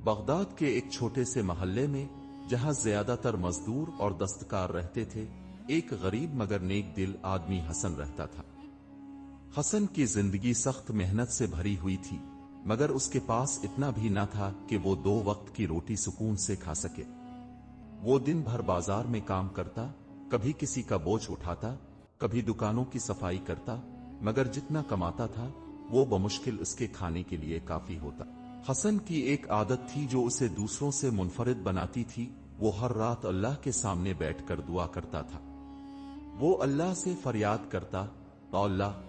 Baghdad کے ایک چھوٹے سے محلے میں، جہاں زیادہ تر مزدور اور دستکار رہتے تھے، ایک غریب مگر نیک دل آدمی حسن رہتا تھا۔ حسن کی زندگی سخت محنت سے بھری ہوئی تھی، مگر اس کے پاس اتنا بھی نہ تھا کہ وہ 2 وقت کی روٹی سکون سے کھا سکے۔ وہ دن بھر بازار میں کام کرتا، کبھی کسی کا بوجھ اٹھاتا، کبھی دکانوں کی صفائی کرتا، مگر جتنا کماتا تھا وہ بمشکل اس کے کھانے کے لیے کافی ہوتا۔ حسن کی ایک عادت تھی جو اسے دوسروں سے منفرد بناتی تھی، وہ ہر رات اللہ کے سامنے بیٹھ کر دعا کرتا تھا۔ وہ اللہ سے فریاد کرتا، اے اللہ،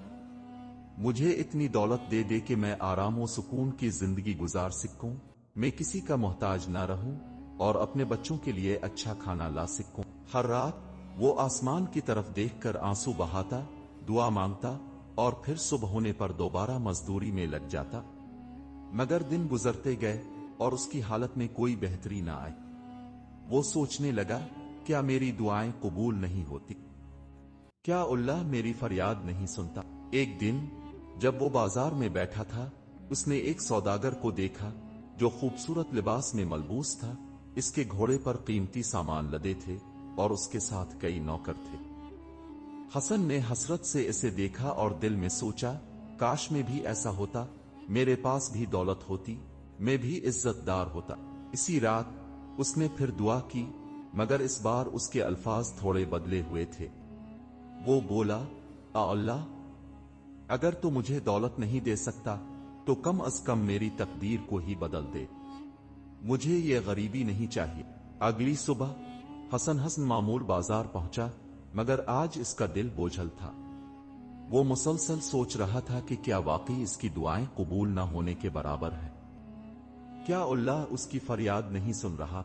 مجھے اتنی دولت دے دے کہ میں آرام و سکون کی زندگی گزار سکوں، میں کسی کا محتاج نہ رہوں اور اپنے بچوں کے لیے اچھا کھانا لا سکوں۔ ہر رات وہ آسمان کی طرف دیکھ کر آنسو بہاتا، دعا مانگتا اور پھر صبح ہونے پر دوبارہ مزدوری میں لگ جاتا، مگر دن گزرتے گئے اور اس کی حالت میں کوئی بہتری نہ آئی۔ وہ سوچنے لگا، کیا میری دعائیں قبول نہیں ہوتی؟ کیا اللہ میری فریاد نہیں سنتا؟ ایک دن جب وہ بازار میں بیٹھا تھا، اس نے ایک سوداگر کو دیکھا جو خوبصورت لباس میں ملبوس تھا۔ اس کے گھوڑے پر قیمتی سامان لدے تھے اور اس کے ساتھ کئی نوکر تھے۔ حسن نے حسرت سے اسے دیکھا اور دل میں سوچا، کاش میں بھی ایسا ہوتا، میرے پاس بھی دولت ہوتی، میں بھی عزت دار ہوتا۔ اسی رات اس نے پھر دعا کی، مگر اس بار اس کے الفاظ تھوڑے بدلے ہوئے تھے۔ وہ بولا، اے اللہ، اگر تو مجھے دولت نہیں دے سکتا تو کم از کم میری تقدیر کو ہی بدل دے، مجھے یہ غریبی نہیں چاہیے۔ اگلی صبح حسن حسن معمول بازار پہنچا، مگر آج اس کا دل بوجھل تھا۔ وہ مسلسل سوچ رہا تھا کہ کیا واقعی اس کی دعائیں قبول نہ ہونے کے برابر ہیں؟ کیا اللہ اس کی فریاد نہیں سن رہا؟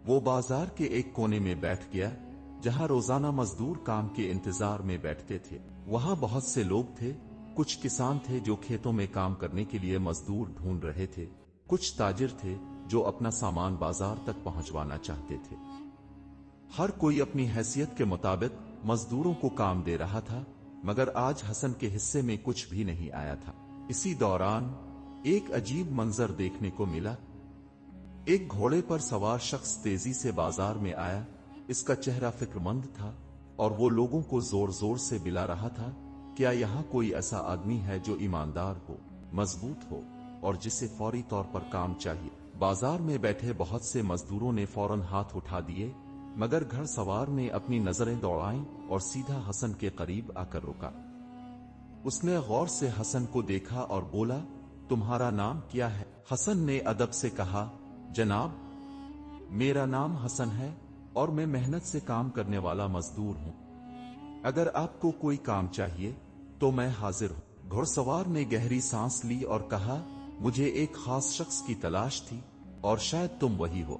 وہ بازار کے ایک کونے میں بیٹھ گیا جہاں روزانہ مزدور کام کے انتظار میں بیٹھتے تھے۔ وہاں بہت سے لوگ تھے، کچھ کسان تھے جو کھیتوں میں کام کرنے کے لیے مزدور ڈھونڈ رہے تھے، کچھ تاجر تھے جو اپنا سامان بازار تک پہنچوانا چاہتے تھے۔ ہر کوئی اپنی حیثیت کے مطابق مزدوروں کو کام دے رہا تھا، مگر آج حسن کے حصے میں کچھ بھی نہیں آیا تھا۔ اسی دوران ایک عجیب منظر دیکھنے کو ملا۔ ایک گھوڑے پر سوار شخص تیزی سے بازار میں آیا۔ اس کا چہرہ فکر مند تھا اور وہ لوگوں کو زور زور سے بلا رہا تھا، کیا یہاں کوئی ایسا آدمی ہے جو ایماندار ہو، مضبوط ہو اور جسے فوری طور پر کام چاہیے؟ بازار میں بیٹھے بہت سے مزدوروں نے فوراً ہاتھ اٹھا دیے، مگر گھڑ سوار نے اپنی نظریں دوڑائیں اور سیدھا حسن کے قریب آ کر رکا۔ اس نے غور سے حسن کو دیکھا اور بولا، تمہارا نام کیا ہے؟ حسن نے ادب سے کہا، جناب، میرا نام حسن ہے اور میں محنت سے کام کرنے والا مزدور ہوں، اگر آپ کو کوئی کام چاہیے تو میں حاضر ہوں۔ گھڑ سوار نے گہری سانس لی اور کہا، مجھے ایک خاص شخص کی تلاش تھی اور شاید تم وہی ہو۔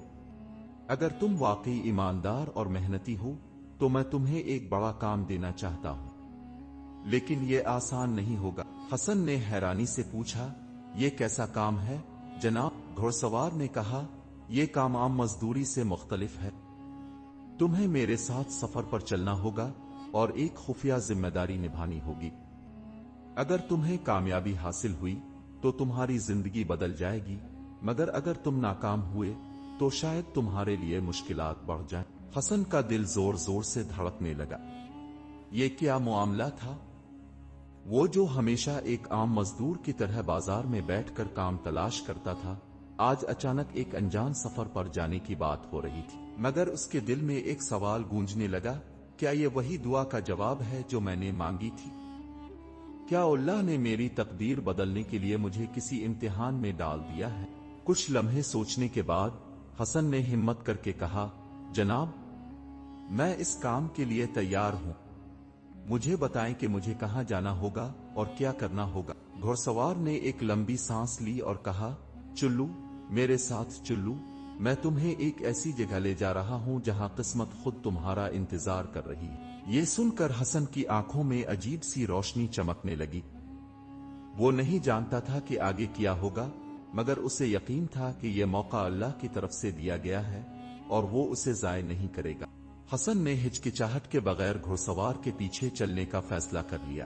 اگر تم واقعی ایماندار اور محنتی ہو تو میں تمہیں ایک بڑا کام دینا چاہتا ہوں، لیکن یہ آسان نہیں ہوگا۔ حسن نے حیرانی سے پوچھا، یہ کیسا کام ہے جناب؟ گھڑ سوار نے کہا، یہ کام عام مزدوری سے مختلف ہے، تمہیں میرے ساتھ سفر پر چلنا ہوگا اور ایک خفیہ ذمہ داری نبھانی ہوگی۔ اگر تمہیں کامیابی حاصل ہوئی تو تمہاری زندگی بدل جائے گی، مگر اگر تم ناکام ہوئے تو شاید تمہارے لیے مشکلات بڑھ جائیں۔ حسن کا دل زور زور سے دھڑکنے لگا۔ یہ کیا معاملہ تھا؟ وہ جو ہمیشہ ایک عام مزدور کی طرح بازار میں بیٹھ کر کام تلاش کرتا تھا، آج اچانک ایک انجان سفر پر جانے کی بات ہو رہی تھی۔ مگر اس کے دل میں ایک سوال گونجنے لگا، کیا یہ وہی دعا کا جواب ہے جو میں نے مانگی تھی؟ کیا اللہ نے میری تقدیر بدلنے کے لیے مجھے کسی امتحان میں ڈال دیا ہے؟ کچھ لمحے سوچنے کے بعد حسن نے ہمت کر کے کہا، جناب، میں اس کام کے لیے تیار ہوں، مجھے بتائیں کہ مجھے کہاں جانا ہوگا اور کیا کرنا ہوگا۔ گھڑ سوار نے ایک لمبی سانس لی اور کہا، چلو میرے ساتھ چلو، میں تمہیں ایک ایسی جگہ لے جا رہا ہوں جہاں قسمت خود تمہارا انتظار کر رہی ہے۔ یہ سن کر حسن کی آنکھوں میں عجیب سی روشنی چمکنے لگی۔ وہ نہیں جانتا تھا کہ آگے کیا ہوگا، مگر اسے یقین تھا کہ یہ موقع اللہ کی طرف سے دیا گیا ہے اور وہ اسے ضائع نہیں کرے گا۔ حسن نے ہچکچاہٹ کے بغیر گھڑ سوار کے پیچھے چلنے کا فیصلہ کر لیا۔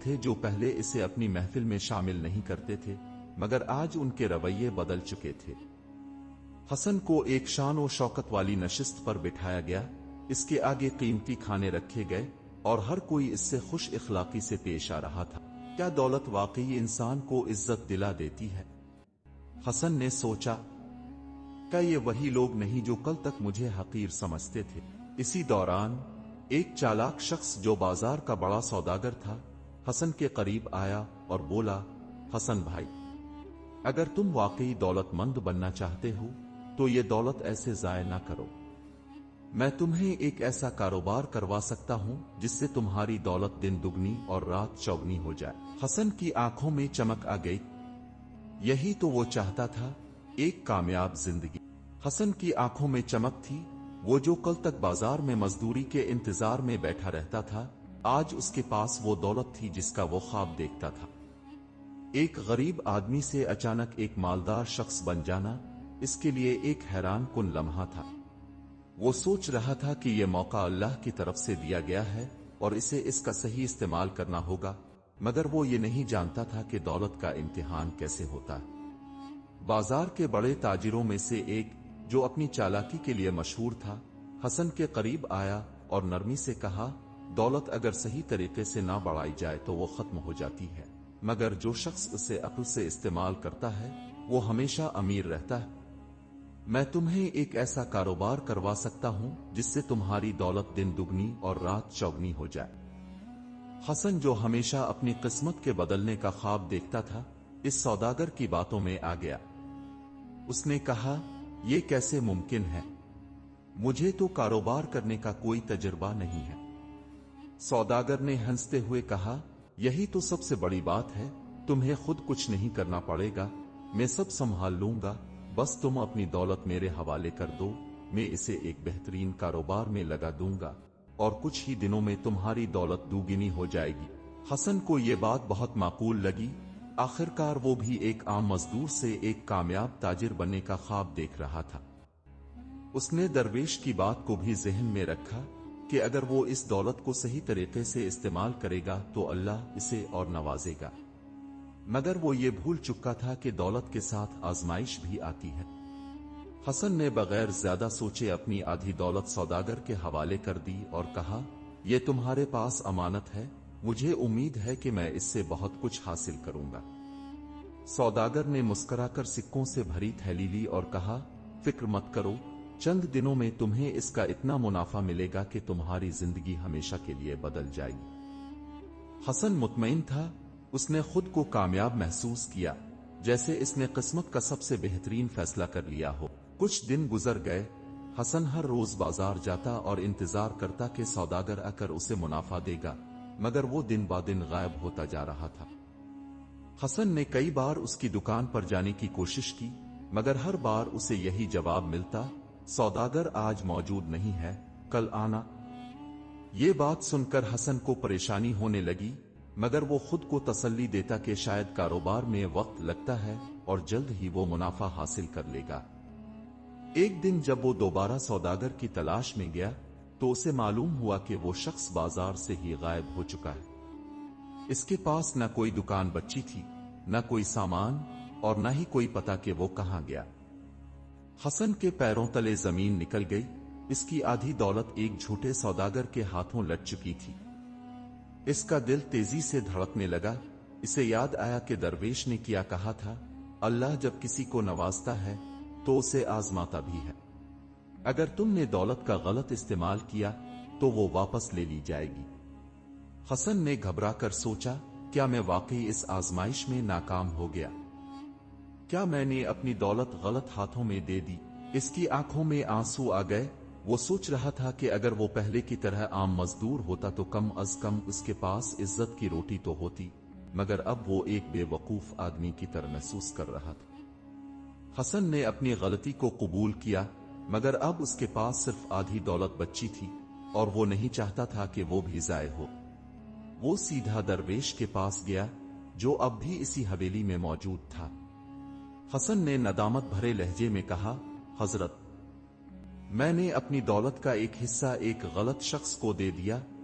تھے جو پہلے اسے اپنی محفل میں شامل نہیں کرتے تھے، مگر آج ان کے رویے بدل چکے تھے۔ حسن کو ایک شان و شوکت والی نشست پر بٹھایا گیا، اس کے آگے قیمتی کھانے رکھے گئے اور ہر کوئی اس سے خوش اخلاقی سے پیش آ رہا تھا۔ کیا دولت واقعی انسان کو عزت دلا دیتی ہے؟ حسن نے سوچا، کیا یہ وہی لوگ نہیں جو کل تک مجھے حقیر سمجھتے تھے؟ اسی دوران ایک چالاک شخص جو بازار کا بڑا سوداگر تھا حسن کے قریب آیا اور بولا، حسن بھائی، اگر تم واقعی دولت مند بننا چاہتے ہو تو یہ دولت ایسے ضائع نہ کرو۔ میں تمہیں ایک ایسا کاروبار کروا سکتا ہوں جس سے تمہاری دولت دن دگنی اور رات چوگنی ہو جائے۔ حسن کی آنکھوں میں چمک آ گئی، یہی تو وہ چاہتا تھا، ایک کامیاب زندگی۔ حسن کی آنکھوں میں چمک تھی، وہ جو کل تک بازار میں مزدوری کے انتظار میں بیٹھا رہتا تھا، آج اس کے پاس وہ دولت تھی جس کا وہ خواب دیکھتا تھا۔ ایک غریب آدمی سے اچانک ایک مالدار شخص بن جانا اس کے لیے ایک حیران کن لمحہ تھا۔ وہ سوچ رہا تھا کہ یہ موقع اللہ کی طرف سے دیا گیا ہے اور اسے اس کا صحیح استعمال کرنا ہوگا، مگر وہ یہ نہیں جانتا تھا کہ دولت کا امتحان کیسے ہوتا ہے۔ بازار کے بڑے تاجروں میں سے ایک جو اپنی چالاکی کے لیے مشہور تھا، حسن کے قریب آیا اور نرمی سے کہا، دولت اگر صحیح طریقے سے نہ بڑھائی جائے تو وہ ختم ہو جاتی ہے، مگر جو شخص اسے عقل سے استعمال کرتا ہے وہ ہمیشہ امیر رہتا ہے۔ میں تمہیں ایک ایسا کاروبار کروا سکتا ہوں جس سے تمہاری دولت دن دگنی اور رات چوگنی ہو جائے۔ حسن جو ہمیشہ اپنی قسمت کے بدلنے کا خواب دیکھتا تھا، اس سوداگر کی باتوں میں آ گیا۔ اس نے کہا، یہ کیسے ممکن ہے؟ مجھے تو کاروبار کرنے کا کوئی تجربہ نہیں ہے۔ سوداگر نے ہنستے ہوئے کہا، یہی تو سب سے بڑی بات ہے، تمہیں خود کچھ نہیں کرنا پڑے گا، میں سب سنبھال لوں گا، بس تم اپنی دولت میرے حوالے کر دو، میں اسے ایک بہترین کاروبار میں لگا دوں گا اور کچھ ہی دنوں میں تمہاری دولت دوگنی ہو جائے گی۔ حسن کو یہ بات بہت معقول لگی، آخرکار وہ بھی ایک عام مزدور سے ایک کامیاب تاجر بننے کا خواب دیکھ رہا تھا۔ اس نے درویش کی بات کو بھی ذہن میں رکھا کہ اگر وہ اس دولت کو صحیح طریقے سے استعمال کرے گا تو اللہ اسے اور نوازے گا، مگر وہ یہ بھول چکا تھا کہ دولت کے ساتھ آزمائش بھی آتی ہے۔ حسن نے بغیر زیادہ سوچے اپنی آدھی دولت سوداگر کے حوالے کر دی اور کہا، یہ تمہارے پاس امانت ہے، مجھے امید ہے کہ میں اس سے بہت کچھ حاصل کروں گا۔ سوداگر نے مسکرا کر سکوں سے بھری تھیلی لی اور کہا، فکر مت کرو، چند دنوں میں تمہیں اس کا اتنا منافع ملے گا کہ تمہاری زندگی ہمیشہ کے لیے بدل جائے گی۔ حسن مطمئن تھا، اس نے خود کو کامیاب محسوس کیا، جیسے اس نے قسمت کا سب سے بہترین فیصلہ کر لیا ہو۔ کچھ دن گزر گئے، حسن ہر روز بازار جاتا اور انتظار کرتا کہ سوداگر آ کر اسے منافع دے گا، مگر وہ دن بعدن غائب ہوتا جا رہا تھا۔ حسن نے کئی بار اس کی دکان پر جانے کی کوشش کی، مگر ہر بار اسے یہی جواب ملتا، سوداگر آج موجود نہیں ہے، کل آنا۔ یہ بات سن کر حسن کو پریشانی ہونے لگی، مگر وہ خود کو تسلی دیتا کہ شاید کاروبار میں وقت لگتا ہے اور جلد ہی وہ منافع حاصل کر لے گا۔ ایک دن جب وہ دوبارہ سوداگر کی تلاش میں گیا تو اسے معلوم ہوا کہ وہ شخص بازار سے ہی غائب ہو چکا ہے۔ اس کے پاس نہ کوئی دکان بچی تھی، نہ کوئی سامان اور نہ ہی کوئی پتہ کہ وہ کہاں گیا۔ حسن کے پیروں تلے زمین نکل گئی، اس کی آدھی دولت ایک جھوٹے سوداگر کے ہاتھوں لٹ چکی تھی۔ اس کا دل تیزی سے دھڑکنے لگا، اسے یاد آیا کہ درویش نے کیا کہا تھا، اللہ جب کسی کو نوازتا ہے تو اسے آزماتا بھی ہے، اگر تم نے دولت کا غلط استعمال کیا تو وہ واپس لے لی جائے گی۔ حسن نے گھبرا کر سوچا، کیا میں واقعی اس آزمائش میں ناکام ہو گیا؟ کیا میں نے اپنی دولت غلط ہاتھوں میں دے دی؟ اس کی آنکھوں میں آنسو آ گئے، وہ سوچ رہا تھا کہ اگر وہ پہلے کی طرح عام مزدور ہوتا تو کم از کم اس کے پاس عزت کی روٹی تو ہوتی، مگر اب وہ ایک بے وقوف آدمی کی طرح محسوس کر رہا تھا۔ حسن نے اپنی غلطی کو قبول کیا، مگر اب اس کے پاس صرف آدھی دولت بچی تھی اور وہ نہیں چاہتا تھا کہ وہ بھی ضائع ہو۔ وہ سیدھا درویش کے پاس گیا جو اب بھی اسی حویلی میں موجود تھا۔ حسن نے ندامت بھرے لہجے میں کہا، حضرت، میں نے اپنی دولت کا ایک حصہ ایک غلط شخص کو دے دیا،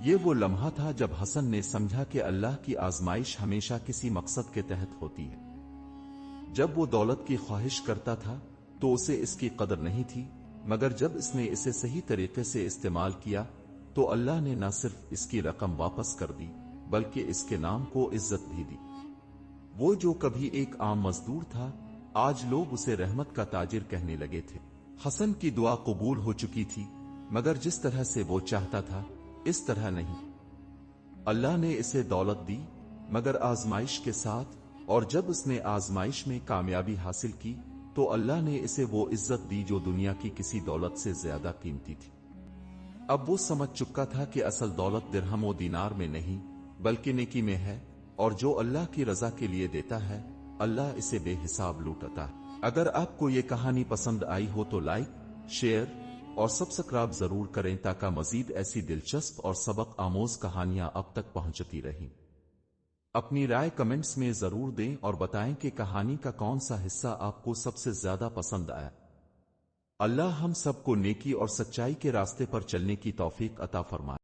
یہ وہ لمحہ تھا جب حسن نے سمجھا کہ اللہ کی آزمائش ہمیشہ کسی مقصد کے تحت ہوتی ہے۔ جب وہ دولت کی خواہش کرتا تھا تو اسے اس کی قدر نہیں تھی، مگر جب اس نے اسے صحیح طریقے سے استعمال کیا تو اللہ نے نہ صرف اس کی رقم واپس کر دی بلکہ اس کے نام کو عزت بھی دی۔ وہ جو کبھی ایک عام مزدور تھا، آج لوگ اسے رحمت کا تاجر کہنے لگے تھے۔ حسن کی دعا قبول ہو چکی تھی، مگر جس طرح سے وہ چاہتا تھا اس طرح نہیں۔ اللہ نے اسے دولت دی مگر آزمائش کے ساتھ، اور جب اس نے آزمائش میں کامیابی حاصل کی تو اللہ نے اسے وہ عزت دی جو دنیا کی کسی دولت سے زیادہ قیمتی تھی۔ اب وہ سمجھ چکا تھا کہ اصل دولت درہم و دینار میں نہیں بلکہ نیکی میں ہے، اور جو اللہ کی رضا کے لیے دیتا ہے اللہ اسے بے حساب لوٹتا ہے۔ اگر آپ کو یہ کہانی پسند آئی ہو تو لائک، شیئر اور سبسکرائب ضرور کریں تاکہ مزید ایسی دلچسپ اور سبق آموز کہانیاں اب تک پہنچتی رہیں۔ اپنی رائے کمنٹس میں ضرور دیں اور بتائیں کہ کہانی کا کون سا حصہ آپ کو سب سے زیادہ پسند آیا۔ اللہ ہم سب کو نیکی اور سچائی کے راستے پر چلنے کی توفیق عطا فرمائے۔